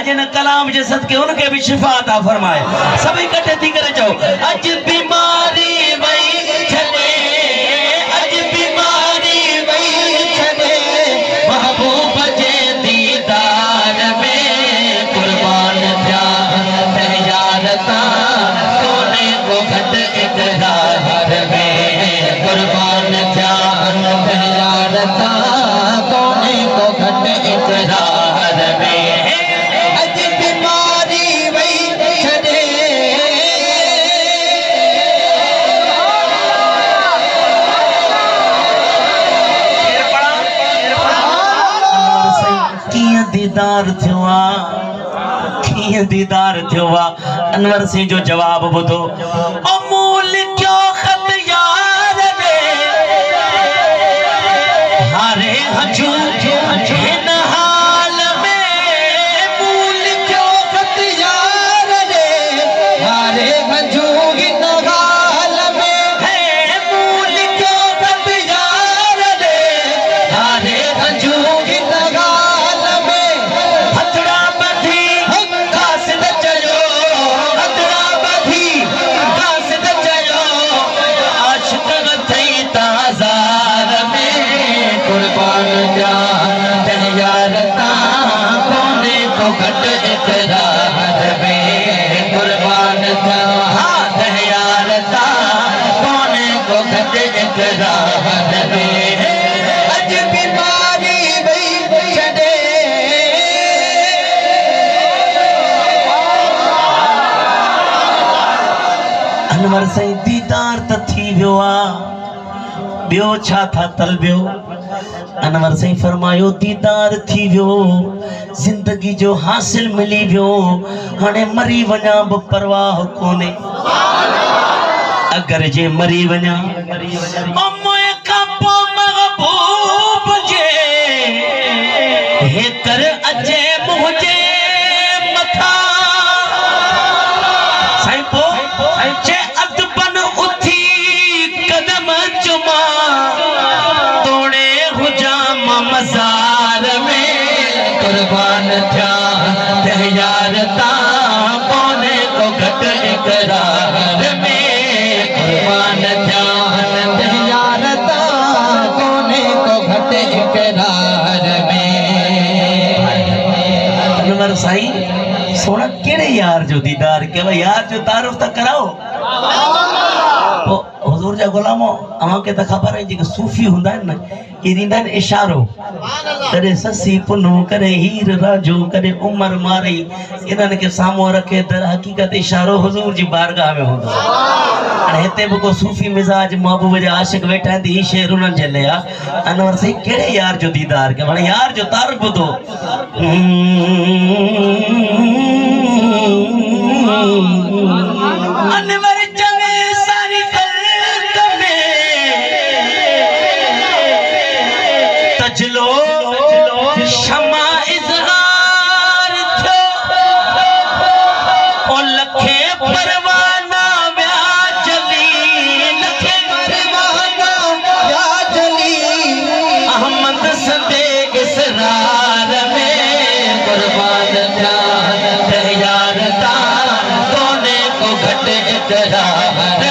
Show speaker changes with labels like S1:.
S1: अज न कलाम जे सदके उनके भी शिफा अता फरमाए। सभी इकट्ठे थी करे चओ अज बीमारी वई छने, अज बीमारी वई छने महबूब जे दीदार में कुर्बान थिया तैयारता कोने को घट इकरार में कुर्बान थिया तैयारता कोने को घट इकरार में। अज बीमारी वई छने कीअं दीदार थियो आ, कीअं दीदार थियो आ। अनवर सिंह जो जवाब ॿुधो अमूल क्यों खत यार रे हारे हजू हिन हाल में मूल क्यों खत यार रे हारे हजू हिन हाल में है मूल क्यों खत यार रे हारे हजू हिन हाल में हथड़ा बधी कासिद चयो हथड़ा बधी कासिद चयो आशिक थई ताज़ार में कुर्बान जा तैयारता कोने को घट इकरार में कुर्बान जा तैयारता कोने को घट इकरार में। अज बीमारी वई छने अनवर साईं दीदार त थी वियो आ, ॿियो छा था तलबियो। अनवर साईं फरमायो दीदार थी वियो, जिंदगी जो हासिल मिली वियो, हाणे मरी वञा बि परवाह कोन्हे। अगर जे मरी वञा अम्मे खां पोइ महबूब जे हेकर अचे मुंहिंजे मथा साईं पोइ चे अदबन उथी कदम चुमा तोड़े हुजाम मज़ार में कुर्बान थिया तैयारता कोने को घट इकरार में कुर्बान थिया तैयारता कोने को घट इकरार में। अनवर साईं सोना केड़े यार जो दीदार के भाई यार जो तारुफ तक कराओ हुजूर जा गुलामो अवां के त खबर है जेके सूफी हुंदा न ये दींदा न इशारो करे ससी पुनो करे हीर राजो करे उमर मारी इनन के सामो रखे दर हकीकत इशारो हुजूर जी बारगाह में हुंदो। अने हेते भी को सूफी मिजाज महबूब जे आशिक बैठा दी ई शेर उनन जे लिया। अनवर सही केड़े यार जो दीदार के माने यार जो तारुफ बुधो अनवर चवे सारी खल्क में तजलो शमा इजहार थियो ओ लखे परवाना व्या जली लखे परवाना व्या जली अहमद सदे इसरार में कुर्बान था तैयारता कोने को घट इकरार